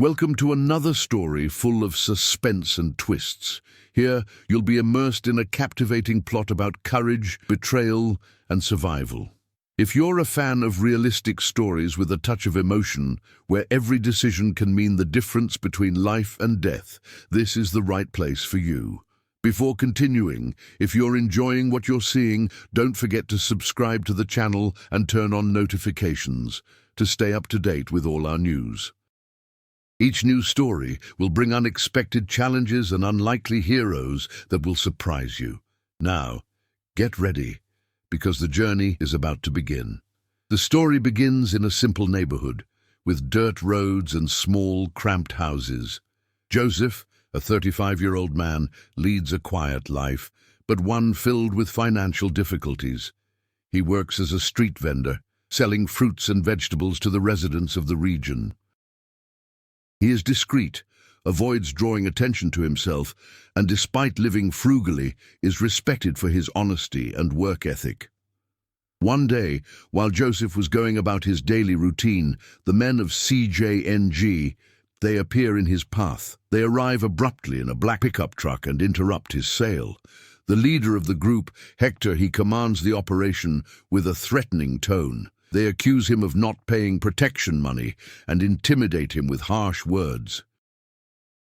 Welcome to another story full of suspense and twists. Here, you'll be immersed in a captivating plot about courage, betrayal, and survival. If you're a fan of realistic stories with a touch of emotion, where every decision can mean the difference between life and death, this is the right place for you. Before continuing, if you're enjoying what you're seeing, don't forget to subscribe to the channel and turn on notifications to stay up to date with all our news. Each new story will bring unexpected challenges and unlikely heroes that will surprise you. Now, get ready, because the journey is about to begin. The story begins in a simple neighborhood, with dirt roads and small, cramped houses. Joseph, a 35-year-old man, leads a quiet life, but one filled with financial difficulties. He works as a street vendor, selling fruits and vegetables to the residents of the region. He is discreet, avoids drawing attention to himself, and despite living frugally, is respected for his honesty and work ethic. One day, while Joseph was going about his daily routine, the men of CJNG, they appear in his path. They arrive abruptly in a black pickup truck and interrupt his sale. The leader of the group, Hector, he commands the operation with a threatening tone. They accuse him of not paying protection money and intimidate him with harsh words.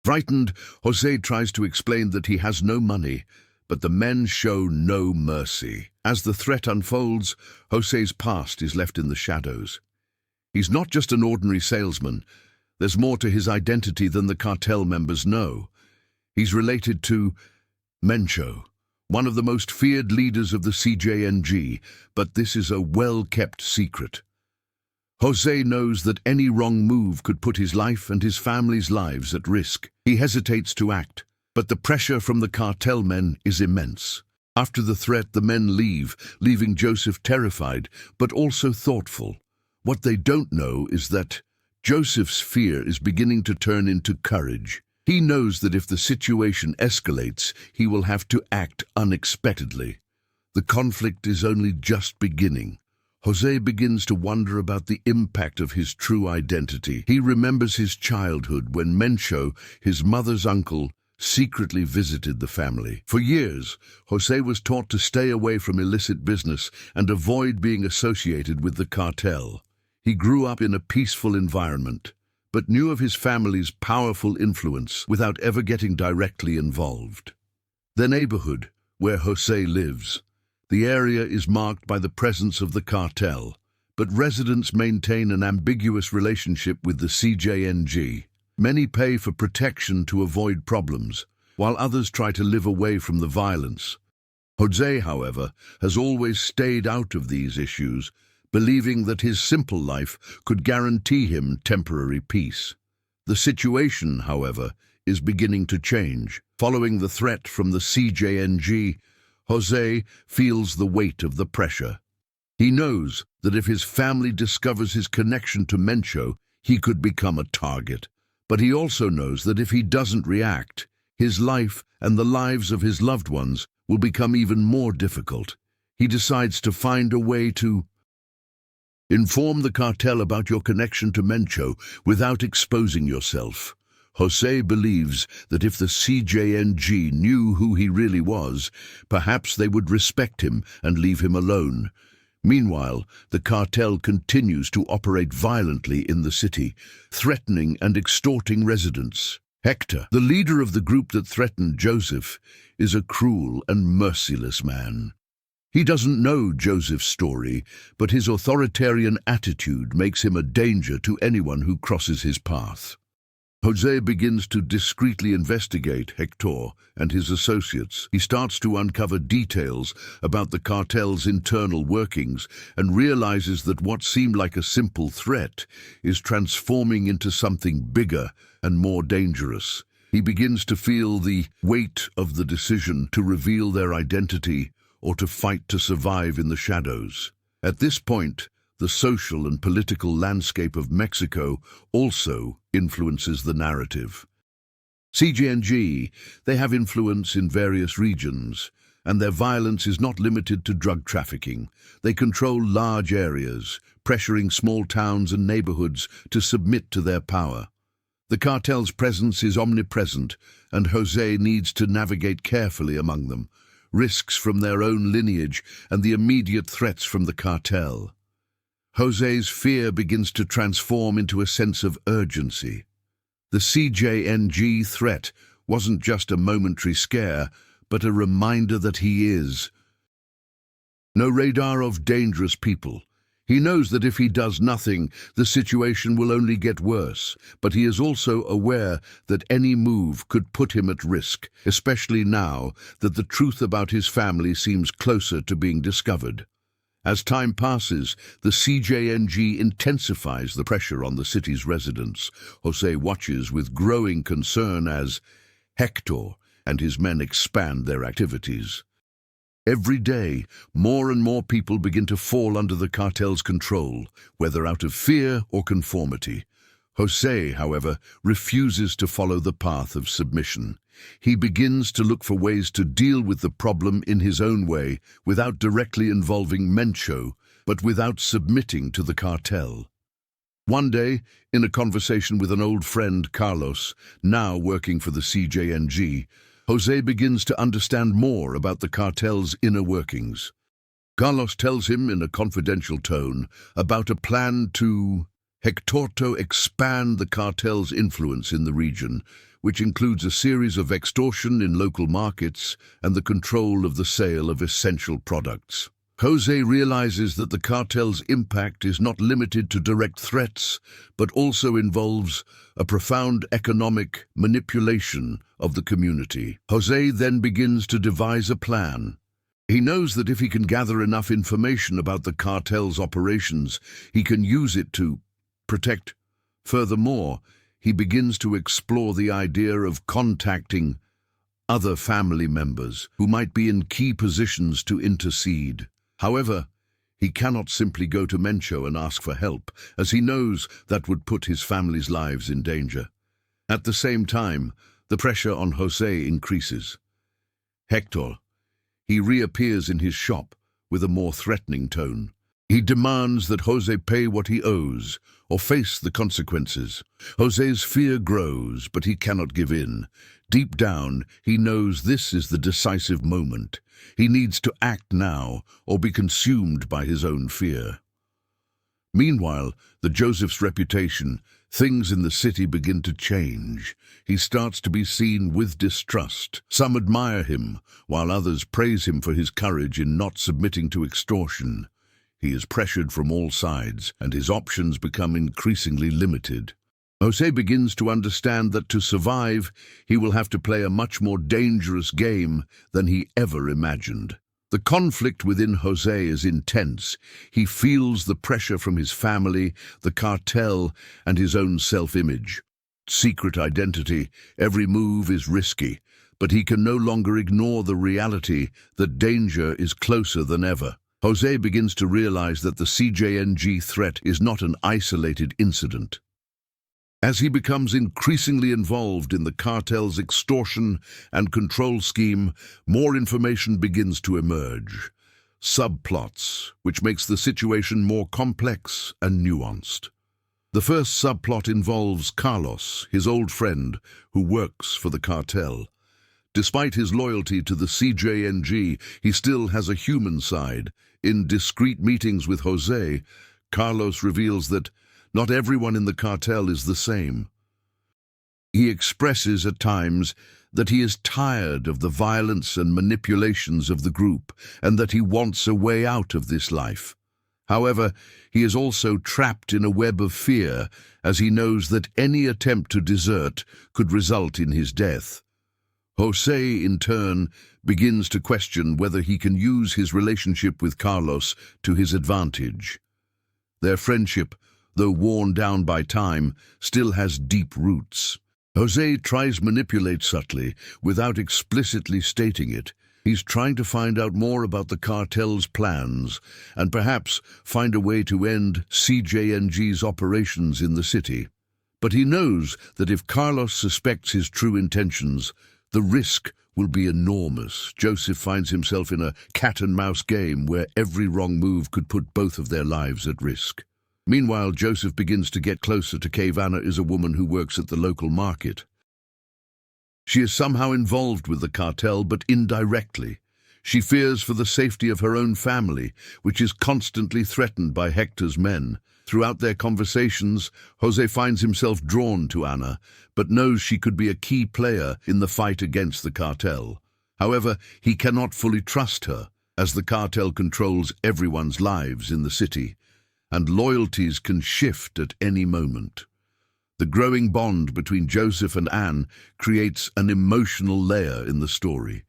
Frightened, José tries to explain that he has no money, but the men show no mercy. As the threat unfolds, José's past is left in the shadows. He's not just an ordinary salesman. There's more to his identity than the cartel members know. He's related to Mencho, one of the most feared leaders of the CJNG, but this is a well-kept secret. José knows that any wrong move could put his life and his family's lives at risk. He hesitates to act, but the pressure from the cartel men is immense. After the threat, the men leave, leaving Joseph terrified, but also thoughtful. What they don't know is that Joseph's fear is beginning to turn into courage. He knows that if the situation escalates, he will have to act unexpectedly. The conflict is only just beginning. José begins to wonder about the impact of his true identity. He remembers his childhood when Mencho, his mother's uncle, secretly visited the family. For years, José was taught to stay away from illicit business and avoid being associated with the cartel. He grew up in a peaceful environment, but knew of his family's powerful influence without ever getting directly involved. The neighborhood, where José lives, the area is marked by the presence of the cartel, but residents maintain an ambiguous relationship with the CJNG. Many pay for protection to avoid problems, while others try to live away from the violence. José, however, has always stayed out of these issues, believing that his simple life could guarantee him temporary peace. The situation, however, is beginning to change. Following the threat from the CJNG, José feels the weight of the pressure. He knows that if his family discovers his connection to Mencho, he could become a target. But he also knows that if he doesn't react, his life and the lives of his loved ones will become even more difficult. He decides to find a way to inform the cartel about your connection to Mencho without exposing yourself. José believes that if the CJNG knew who he really was, perhaps they would respect him and leave him alone. Meanwhile, the cartel continues to operate violently in the city, threatening and extorting residents. Hector, the leader of the group that threatened Joseph, is a cruel and merciless man. He doesn't know Joseph's story, but his authoritarian attitude makes him a danger to anyone who crosses his path. José begins to discreetly investigate Hector and his associates. He starts to uncover details about the cartel's internal workings and realizes that what seemed like a simple threat is transforming into something bigger and more dangerous. He begins to feel the weight of the decision to reveal their identity or to fight to survive in the shadows. At this point, the social and political landscape of Mexico also influences the narrative. CJNG, they have influence in various regions, and their violence is not limited to drug trafficking. They control large areas, pressuring small towns and neighborhoods to submit to their power. The cartel's presence is omnipresent, and Jose needs to navigate carefully among them, risks from their own lineage and the immediate threats from the cartel. Jose's fear begins to transform into a sense of urgency. The CJNG threat wasn't just a momentary scare, but a reminder that he is no radar of dangerous people. He knows that if he does nothing, the situation will only get worse, but he is also aware that any move could put him at risk, especially now that the truth about his family seems closer to being discovered. As time passes, the CJNG intensifies the pressure on the city's residents. Jose watches with growing concern as Hector and his men expand their activities. Every day, more and more people begin to fall under the cartel's control, whether out of fear or conformity. Jose, however, refuses to follow the path of submission. He begins to look for ways to deal with the problem in his own way, without directly involving Mencho, but without submitting to the cartel. One day, in a conversation with an old friend, Carlos, now working for the CJNG, Jose begins to understand more about the cartel's inner workings. Carlos tells him in a confidential tone about a plan to expand the cartel's influence in the region, which includes a series of extortion in local markets and the control of the sale of essential products. Jose realizes that the cartel's impact is not limited to direct threats, but also involves a profound economic manipulation of the community. Jose then begins to devise a plan. He knows that if he can gather enough information about the cartel's operations, he can use it to protect. Furthermore, he begins to explore the idea of contacting other family members who might be in key positions to intercede. However, he cannot simply go to Mencho and ask for help, as he knows that would put his family's lives in danger. At the same time, the pressure on Jose increases. Hector, he reappears in his shop with a more threatening tone. He demands that Jose pay what he owes or face the consequences. Jose's fear grows, but he cannot give in. Deep down, he knows this is the decisive moment. He needs to act now or be consumed by his own fear. Meanwhile, the Joseph's reputation, things in the city begin to change. He starts to be seen with distrust. Some admire him, while others praise him for his courage in not submitting to extortion. He is pressured from all sides, and his options become increasingly limited. Jose begins to understand that to survive, he will have to play a much more dangerous game than he ever imagined. The conflict within Jose is intense. He feels the pressure from his family, the cartel, and his own self-image. Secret identity, every move is risky, but he can no longer ignore the reality that danger is closer than ever. Jose begins to realize that the CJNG threat is not an isolated incident. As he becomes increasingly involved in the cartel's extortion and control scheme, more information begins to emerge. Subplots, which makes the situation more complex and nuanced. The first subplot involves Carlos, his old friend, who works for the cartel. Despite his loyalty to the CJNG, he still has a human side. In discreet meetings with Jose, Carlos reveals that not everyone in the cartel is the same. He expresses at times that he is tired of the violence and manipulations of the group and that he wants a way out of this life. However, he is also trapped in a web of fear, as he knows that any attempt to desert could result in his death. Jose, in turn, begins to question whether he can use his relationship with Carlos to his advantage. Their friendship, though worn down by time, still has deep roots. Jose tries to manipulate subtly, without explicitly stating it. He's trying to find out more about the cartel's plans, and perhaps find a way to end CJNG's operations in the city. But he knows that if Carlos suspects his true intentions, the risk will be enormous. Joseph finds himself in a cat-and-mouse game where every wrong move could put both of their lives at risk. Meanwhile, Joseph begins to get closer to Cave. Anna is a woman who works at the local market. She is somehow involved with the cartel, but indirectly. She fears for the safety of her own family, which is constantly threatened by Hector's men. Throughout their conversations, Jose finds himself drawn to Anna, but knows she could be a key player in the fight against the cartel. However, he cannot fully trust her, as the cartel controls everyone's lives in the city, and loyalties can shift at any moment. The growing bond between Joseph and Anne creates an emotional layer in the story.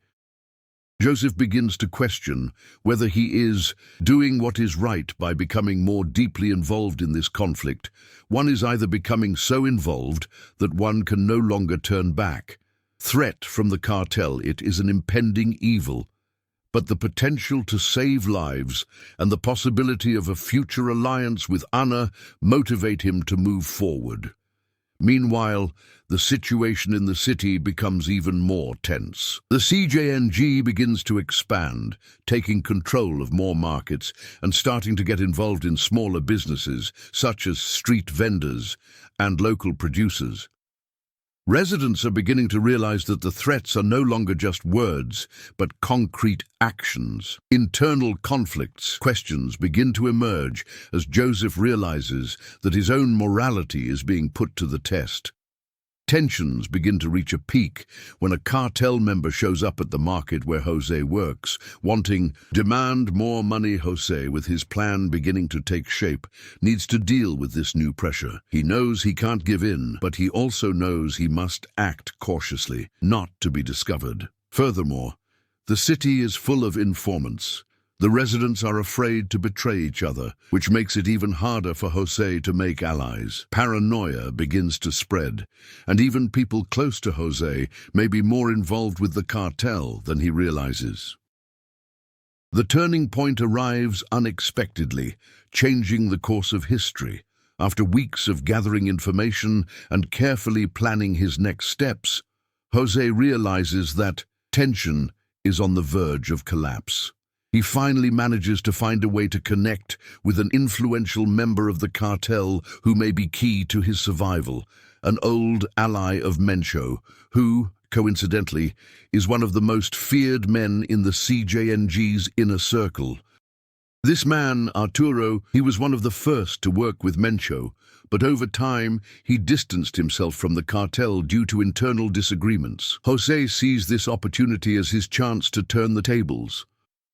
Joseph begins to question whether he is doing what is right by becoming more deeply involved in this conflict. One is either becoming so involved that one can no longer turn back. Threat from the cartel, it is an impending evil, but the potential to save lives and the possibility of a future alliance with Anna motivate him to move forward. Meanwhile, the situation in the city becomes even more tense. The CJNG begins to expand, taking control of more markets and starting to get involved in smaller businesses, such as street vendors and local producers. Residents are beginning to realize that the threats are no longer just words, but concrete actions. Internal conflicts, questions begin to emerge as Joseph realizes that his own morality is being put to the test. Tensions begin to reach a peak when a cartel member shows up at the market where Jose works, wanting demand more money. Jose, with his plan beginning to take shape, needs to deal with this new pressure. He knows he can't give in, but he also knows he must act cautiously, not to be discovered. Furthermore, the city is full of informants. The residents are afraid to betray each other, which makes it even harder for Jose to make allies. Paranoia begins to spread, and even people close to Jose may be more involved with the cartel than he realizes. The turning point arrives unexpectedly, changing the course of history. After weeks of gathering information and carefully planning his next steps, Jose realizes that tension is on the verge of collapse. He finally manages to find a way to connect with an influential member of the cartel who may be key to his survival, an old ally of Mencho, who, coincidentally, is one of the most feared men in the CJNG's inner circle. This man, Arturo, he was one of the first to work with Mencho, but over time he distanced himself from the cartel due to internal disagreements. Jose sees this opportunity as his chance to turn the tables.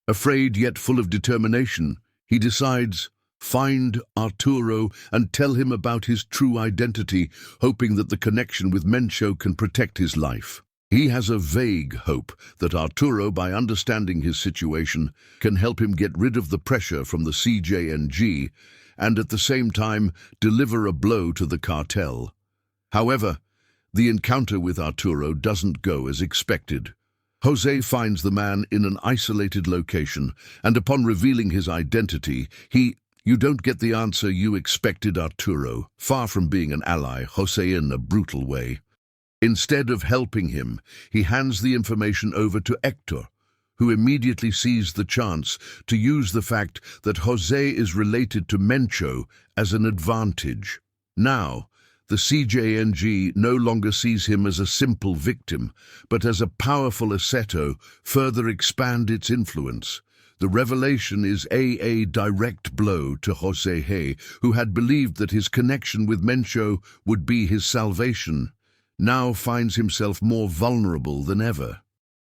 Afraid yet full of determination, he decides, find Arturo and tell him about his true identity, hoping that the connection with Mencho can protect his life. He has a vague hope that Arturo, by understanding his situation, can help him get rid of the pressure from the CJNG and at the same time deliver a blow to the cartel. However, the encounter with Arturo doesn't go as expected. Jose finds the man in an isolated location, and upon revealing his identity, you don't get the answer you expected, Arturo. Far from being an ally, Jose in a brutal way. Instead of helping him, he hands the information over to Hector, who immediately sees the chance to use the fact that Jose is related to Mencho as an advantage. Now, the CJNG no longer sees him as a simple victim, but as a powerful assetto, further expand its influence. The revelation is a direct blow to Jose Hey, who had believed that his connection with Mencho would be his salvation, now finds himself more vulnerable than ever.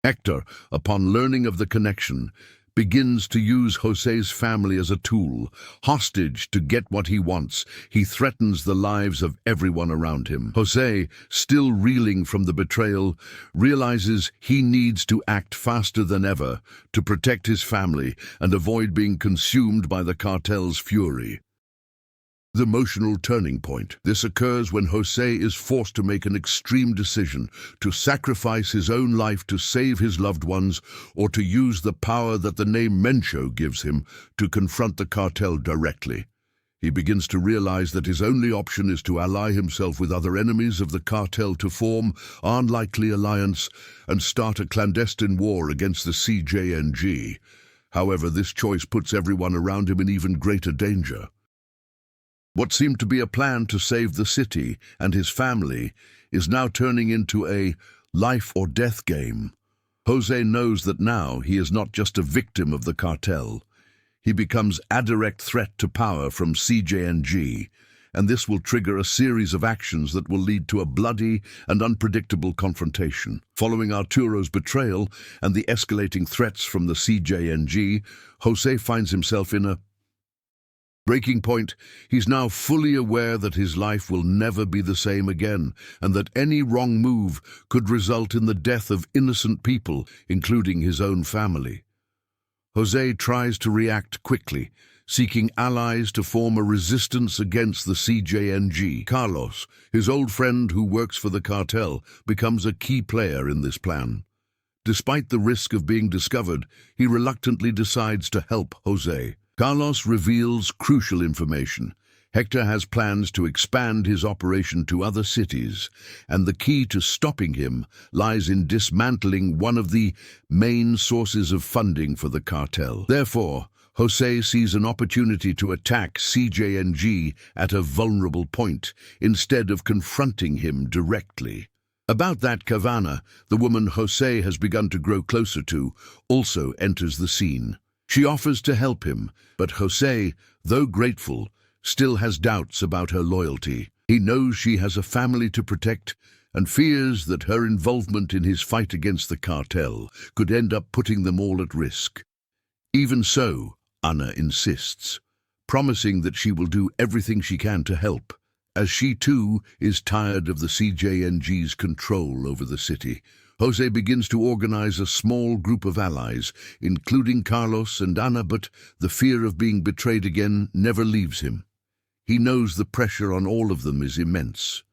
Hector, upon learning of the connection, begins to use Jose's family as a tool, hostage to get what he wants. He threatens the lives of everyone around him. Jose, still reeling from the betrayal, realizes he needs to act faster than ever to protect his family and avoid being consumed by the cartel's fury. The emotional turning point. This occurs when Jose is forced to make an extreme decision, to sacrifice his own life to save his loved ones, or to use the power that the name Mencho gives him to confront the cartel directly. He begins to realize that his only option is to ally himself with other enemies of the cartel to form an unlikely alliance and start a clandestine war against the CJNG. However, this choice puts everyone around him in even greater danger. What seemed to be a plan to save the city and his family is now turning into a life-or-death game. Jose knows that now he is not just a victim of the cartel. He becomes a direct threat to power from CJNG, and this will trigger a series of actions that will lead to a bloody and unpredictable confrontation. Following Arturo's betrayal and the escalating threats from the CJNG, Jose finds himself in a breaking point. He's now fully aware that his life will never be the same again, and that any wrong move could result in the death of innocent people, including his own family. Jose tries to react quickly, seeking allies to form a resistance against the CJNG. Carlos, his old friend who works for the cartel, becomes a key player in this plan. Despite the risk of being discovered, he reluctantly decides to help Jose. Carlos reveals crucial information. Hector has plans to expand his operation to other cities, and the key to stopping him lies in dismantling one of the main sources of funding for the cartel. Therefore, Jose sees an opportunity to attack CJNG at a vulnerable point, instead of confronting him directly. About that, Cavana, the woman Jose has begun to grow closer to, also enters the scene. She offers to help him, but Jose, though grateful, still has doubts about her loyalty. He knows she has a family to protect and fears that her involvement in his fight against the cartel could end up putting them all at risk. Even so, Ana insists, promising that she will do everything she can to help, as she too is tired of the CJNG's control over the city. Jose begins to organize a small group of allies, including Carlos and Ana, but the fear of being betrayed again never leaves him. He knows the pressure on all of them is immense.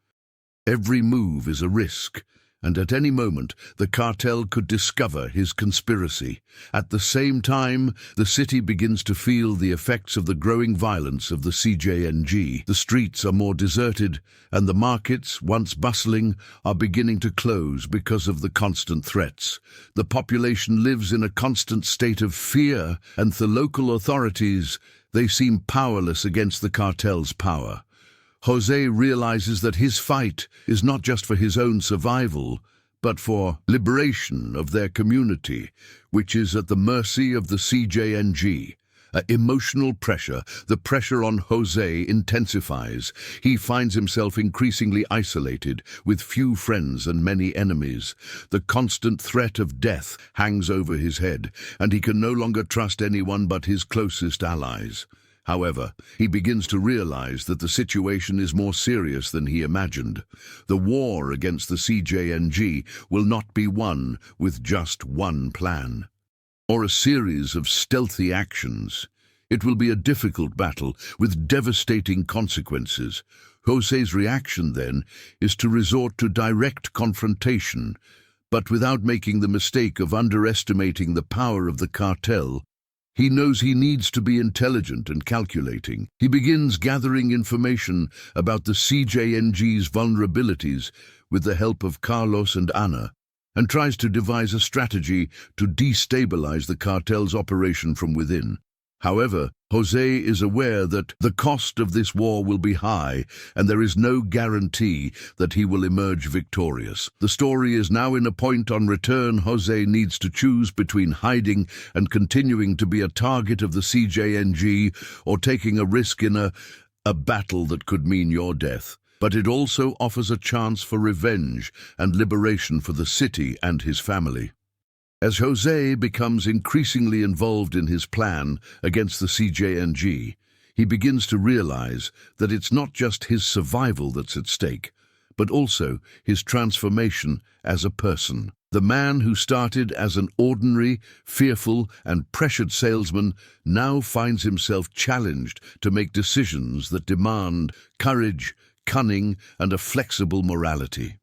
Every move is a risk, and at any moment the cartel could discover his conspiracy. At the same time, the city begins to feel the effects of the growing violence of the CJNG. The streets are more deserted, and the markets, once bustling, are beginning to close because of the constant threats. The population lives in a constant state of fear, and the local authorities, they seem powerless against the cartel's power. Jose realizes that his fight is not just for his own survival, but for liberation of their community, which is at the mercy of the CJNG. Emotional pressure, the pressure on Jose intensifies. He finds himself increasingly isolated, with few friends and many enemies. The constant threat of death hangs over his head, and he can no longer trust anyone but his closest allies. However, he begins to realize that the situation is more serious than he imagined. The war against the CJNG will not be won with just one plan, or a series of stealthy actions. It will be a difficult battle with devastating consequences. Jose's reaction, then, is to resort to direct confrontation, but without making the mistake of underestimating the power of the cartel. He knows he needs to be intelligent and calculating. He begins gathering information about the CJNG's vulnerabilities with the help of Carlos and Ana, and tries to devise a strategy to destabilize the cartel's operation from within. However, Jose is aware that the cost of this war will be high, and there is no guarantee that he will emerge victorious. The story is now in a point on return. Jose needs to choose between hiding and continuing to be a target of the CJNG, or taking a risk in a battle that could mean your death. But it also offers a chance for revenge and liberation for the city and his family. As Jose becomes increasingly involved in his plan against the CJNG, he begins to realize that it's not just his survival that's at stake, but also his transformation as a person. The man who started as an ordinary, fearful, and pressured salesman now finds himself challenged to make decisions that demand courage, cunning, and a flexible morality.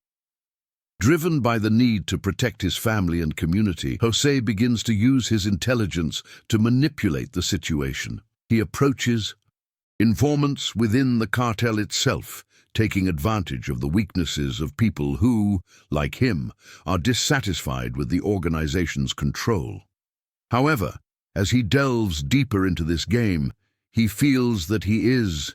Driven by the need to protect his family and community, Jose begins to use his intelligence to manipulate the situation. He approaches informants within the cartel itself, taking advantage of the weaknesses of people who, like him, are dissatisfied with the organization's control. However, as he delves deeper into this game, he feels that he is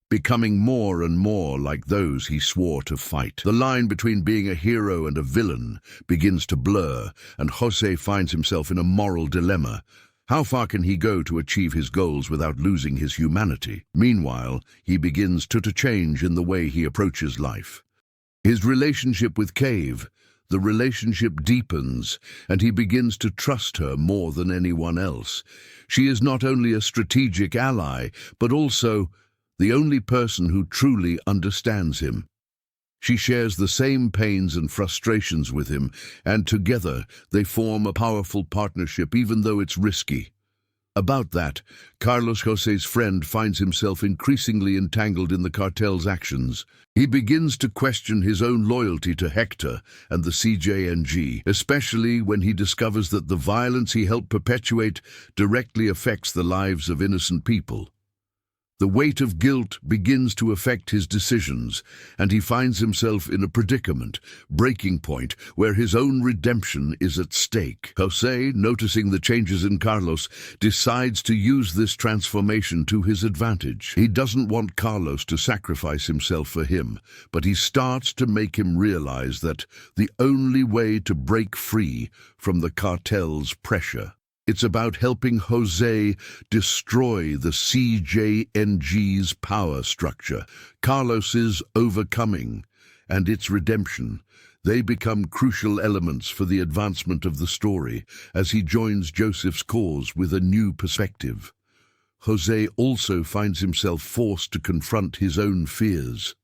becoming more and more like those he swore to fight. The line between being a hero and a villain begins to blur, and Jose finds himself in a moral dilemma. How far can he go to achieve his goals without losing his humanity? Meanwhile, he begins to change in the way he approaches life. His relationship with Cave, the relationship deepens, and he begins to trust her more than anyone else. She is not only a strategic ally, but also the only person who truly understands him. She shares the same pains and frustrations with him, and together they form a powerful partnership, even though it's risky. About that, Carlos José's friend finds himself increasingly entangled in the cartel's actions. He begins to question his own loyalty to Hector and the CJNG, especially when he discovers that the violence he helped perpetuate directly affects the lives of innocent people. The weight of guilt begins to affect his decisions, and he finds himself in a predicament, breaking point, where his own redemption is at stake. José, noticing the changes in Carlos, decides to use this transformation to his advantage. He doesn't want Carlos to sacrifice himself for him, but he starts to make him realize that the only way to break free from the cartel's pressure. It's about helping José destroy the CJNG's power structure. Carlos's overcoming and its redemption, they become crucial elements for the advancement of the story as he joins Joseph's cause with a new perspective. José also finds himself forced to confront his own fears.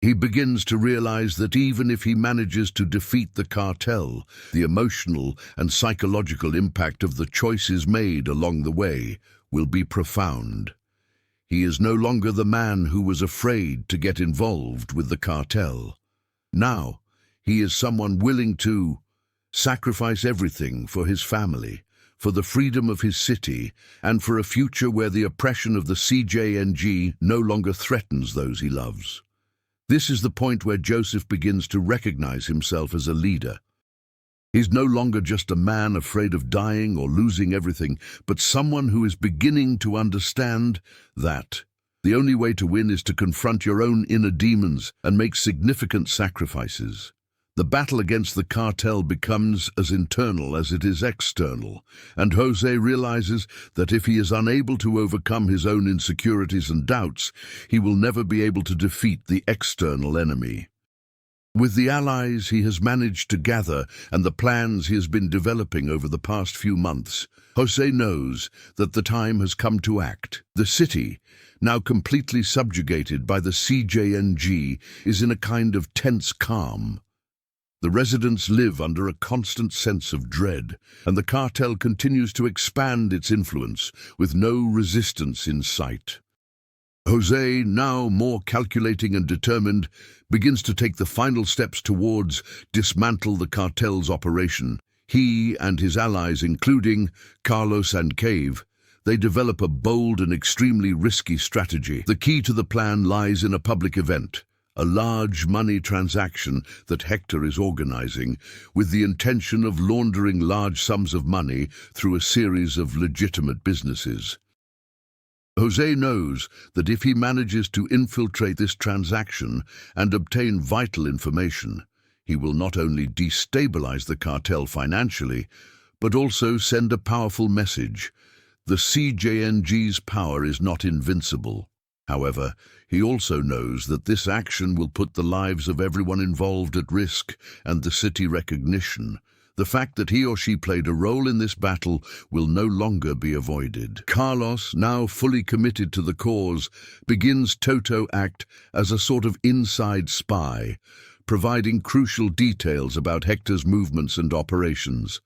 He begins to realize that even if he manages to defeat the cartel, the emotional and psychological impact of the choices made along the way will be profound. He is no longer the man who was afraid to get involved with the cartel. Now, he is someone willing to sacrifice everything for his family, for the freedom of his city, and for a future where the oppression of the CJNG no longer threatens those he loves. This is the point where Joseph begins to recognize himself as a leader. He's no longer just a man afraid of dying or losing everything, but someone who is beginning to understand that the only way to win is to confront your own inner demons and make significant sacrifices. The battle against the cartel becomes as internal as it is external, and José realizes that if he is unable to overcome his own insecurities and doubts, he will never be able to defeat the external enemy. With the allies he has managed to gather and the plans he has been developing over the past few months, José knows that the time has come to act. The city, now completely subjugated by the CJNG, is in a kind of tense calm. The residents live under a constant sense of dread, and the cartel continues to expand its influence with no resistance in sight. José, now more calculating and determined, begins to take the final steps towards dismantle the cartel's operation. He and his allies, including Carlos and Cave, they develop a bold and extremely risky strategy. The key to the plan lies in a public event, a large money transaction that Hector is organizing, with the intention of laundering large sums of money through a series of legitimate businesses. José knows that if he manages to infiltrate this transaction and obtain vital information, he will not only destabilize the cartel financially, but also send a powerful message. The CJNG's power is not invincible. However, he also knows that this action will put the lives of everyone involved at risk and the city recognition. The fact that he or she played a role in this battle will no longer be avoided. Carlos, now fully committed to the cause, begins to act as a sort of inside spy, providing crucial details about Hector's movements and operations.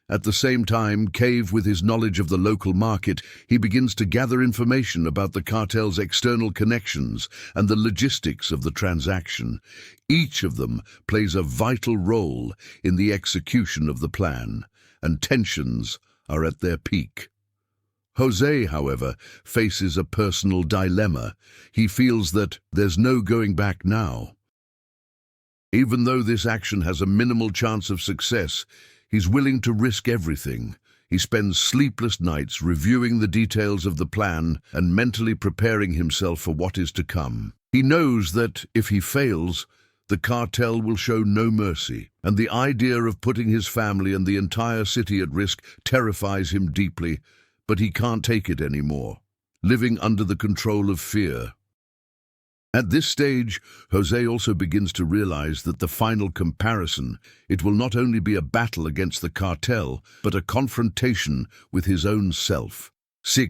At the same time, Cave, with his knowledge of the local market, he begins to gather information about the cartel's external connections and the logistics of the transaction. Each of them plays a vital role in the execution of the plan, and tensions are at their peak. José, however, faces a personal dilemma. He feels that there's no going back now. Even though this action has a minimal chance of success, he's willing to risk everything. He spends sleepless nights reviewing the details of the plan and mentally preparing himself for what is to come. He knows that, if he fails, the cartel will show no mercy, and the idea of putting his family and the entire city at risk terrifies him deeply, but he can't take it anymore, living under the control of fear. At this stage, Jose also begins to realize that the final comparison, it will not only be a battle against the cartel, but a confrontation with his own self.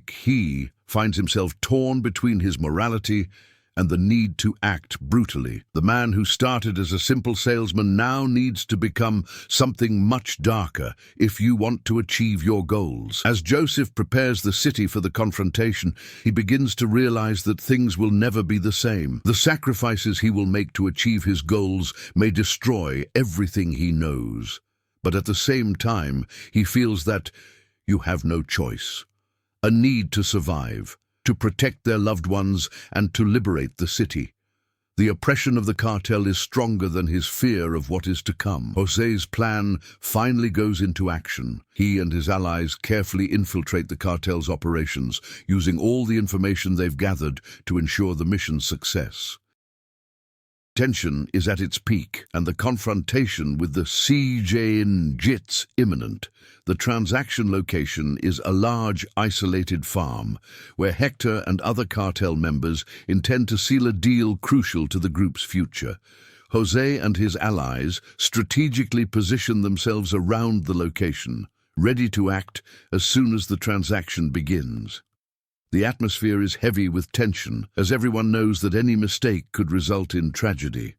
He finds himself torn between his morality and the need to act brutally. The man who started as a simple salesman now needs to become something much darker if you want to achieve your goals. As Joseph prepares the city for the confrontation, he begins to realize that things will never be the same. The sacrifices he will make to achieve his goals may destroy everything he knows. But at the same time, he feels that you have no choice. A need to survive, to protect their loved ones, and to liberate the city. The oppression of the cartel is stronger than his fear of what is to come. Jose's plan finally goes into action. He and his allies carefully infiltrate the cartel's operations, using all the information they've gathered to ensure the mission's success. Tension is at its peak, and the confrontation with the CJNG is imminent. The transaction location is a large, isolated farm, where Hector and other cartel members intend to seal a deal crucial to the group's future. Jose and his allies strategically position themselves around the location, ready to act as soon as the transaction begins. The atmosphere is heavy with tension, as everyone knows that any mistake could result in tragedy.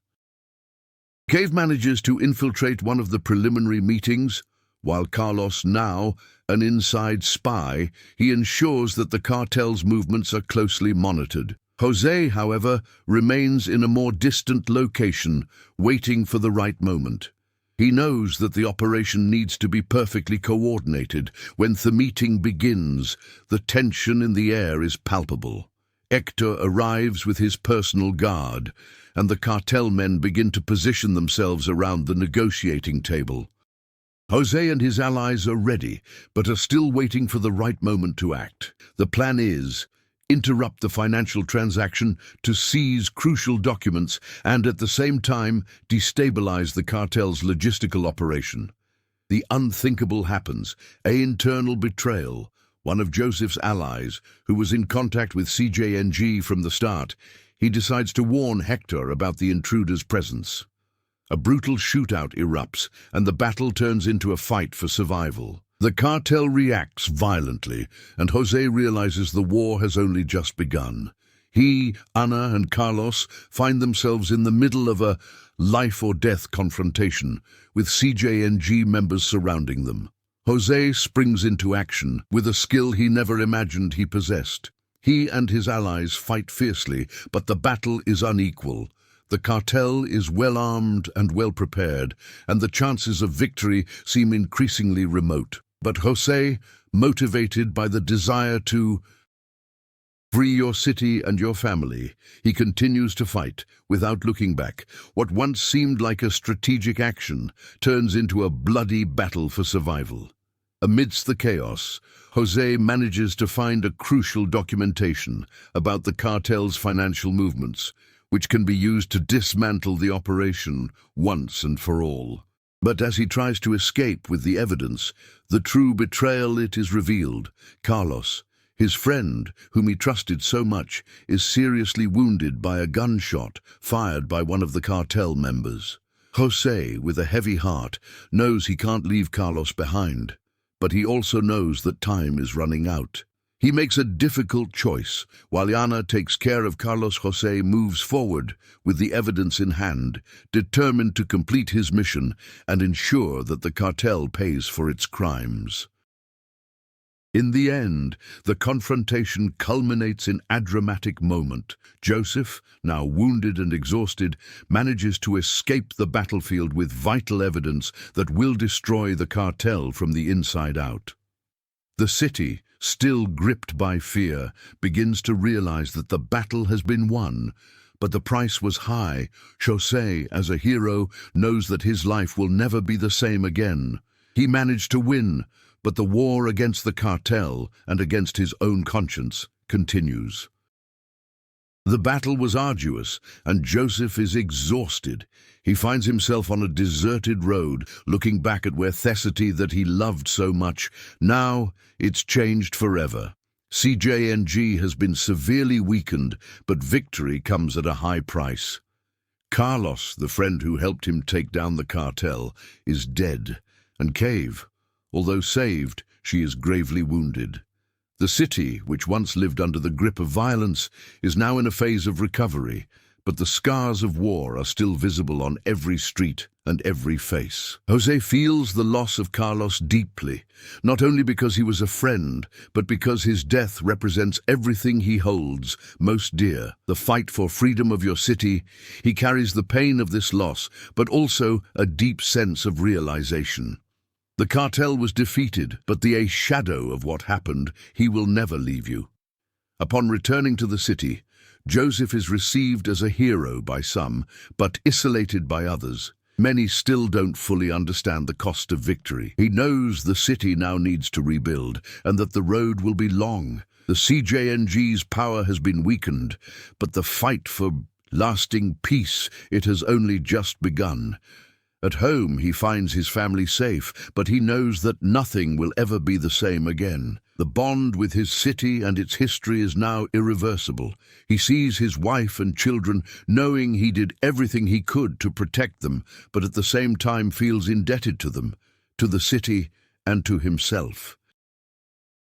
Cave manages to infiltrate one of the preliminary meetings, while Carlos, now an inside spy, he ensures that the cartel's movements are closely monitored. Jose, however, remains in a more distant location, waiting for the right moment. He knows that the operation needs to be perfectly coordinated. When the meeting begins, the tension in the air is palpable. Hector arrives with his personal guard, and the cartel men begin to position themselves around the negotiating table. Jose and his allies are ready, but are still waiting for the right moment to act. The plan is interrupt the financial transaction to seize crucial documents and at the same time destabilize the cartel's logistical operation. The unthinkable happens, an internal betrayal. One of Joseph's allies, who was in contact with CJNG from the start, he decides to warn Hector about the intruder's presence. A brutal shootout erupts, and the battle turns into a fight for survival. The cartel reacts violently, and Jose realizes the war has only just begun. He, Ana, and Carlos find themselves in the middle of a life-or-death confrontation, with CJNG members surrounding them. Jose springs into action with a skill he never imagined he possessed. He and his allies fight fiercely, but the battle is unequal. The cartel is well-armed and well-prepared, and the chances of victory seem increasingly remote. But Jose, motivated by the desire to free your city and your family, he continues to fight without looking back. What once seemed like a strategic action turns into a bloody battle for survival. Amidst the chaos, Jose manages to find a crucial documentation about the cartel's financial movements, which can be used to dismantle the operation once and for all. But as he tries to escape with the evidence, the true betrayal it is revealed. Carlos, his friend, whom he trusted so much, is seriously wounded by a gunshot fired by one of the cartel members. Jose, with a heavy heart, knows he can't leave Carlos behind, but he also knows that time is running out. He makes a difficult choice. While Ana takes care of Carlos, Jose moves forward with the evidence in hand, determined to complete his mission and ensure that the cartel pays for its crimes. In the end, the confrontation culminates in a dramatic moment. Joseph, now wounded and exhausted, manages to escape the battlefield with vital evidence that will destroy the cartel from the inside out. The city, still gripped by fear, begins to realize that the battle has been won, but the price was high. Jose, as a hero, knows that his life will never be the same again. He managed to win, But the war against the cartel and against his own conscience continues. The battle was arduous, and Joseph is exhausted. He finds himself on a deserted road, looking back at where Thessaly that he loved so much. Now it's changed forever. CJNG has been severely weakened, but victory comes at a high price. Carlos, the friend who helped him take down the cartel, is dead, and Cave, although saved, she is gravely wounded. The city, which once lived under the grip of violence, is now in a phase of recovery, but the scars of war are still visible on every street and every face. Jose feels the loss of Carlos deeply, not only because he was a friend, but because his death represents everything he holds most dear. The fight for freedom of your city, he carries the pain of this loss, but also a deep sense of realization. The cartel was defeated, but a shadow of what happened, he will never leave you. Upon returning to the city, Joseph is received as a hero by some, but isolated by others. Many still don't fully understand the cost of victory. He knows the city now needs to rebuild, and that the road will be long. The CJNG's power has been weakened, but the fight for lasting peace, it has only just begun. At home, he finds his family safe, but he knows that nothing will ever be the same again. The bond with his city and its history is now irreversible. He sees his wife and children, knowing he did everything he could to protect them, but at the same time feels indebted to them, to the city, and to himself.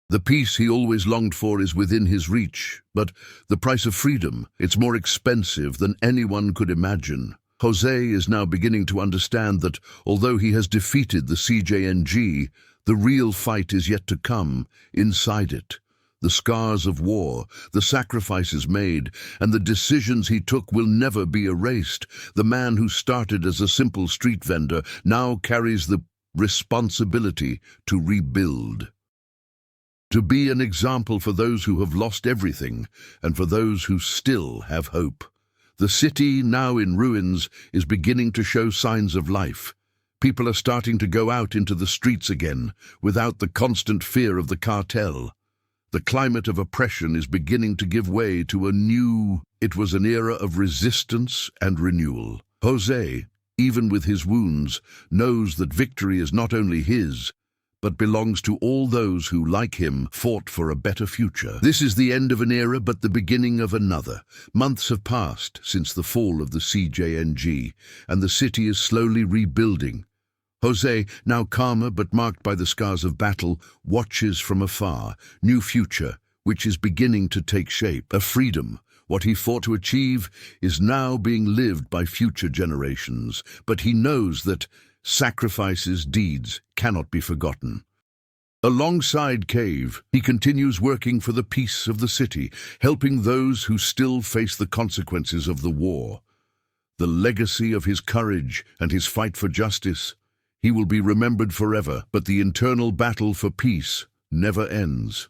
The peace he always longed for is within his reach, but the price of freedom, it's more expensive than anyone could imagine. Jose is now beginning to understand that, although he has defeated the CJNG, the real fight is yet to come inside it. The scars of war, the sacrifices made, and the decisions he took will never be erased. The man who started as a simple street vendor now carries the responsibility to rebuild. To be an example for those who have lost everything, and for those who still have hope. The city, now in ruins, is beginning to show signs of life. People are starting to go out into the streets again, without the constant fear of the cartel. The climate of oppression is beginning to give way to a new... It was an era of resistance and renewal. Jose, even with his wounds, knows that victory is not only his, but belongs to all those who, like him, fought for a better future. This is the end of an era, but the beginning of another. Months have passed since the fall of the CJNG, and the city is slowly rebuilding. Jose, now calmer but marked by the scars of battle, watches from afar. New future, which is beginning to take shape. A freedom. What he fought to achieve is now being lived by future generations, but he knows that sacrifices, deeds cannot be forgotten. Alongside Cave, he continues working for the peace of the city, helping those who still face the consequences of the war. The legacy of his courage and his fight for justice, he will be remembered forever, but the internal battle for peace never ends.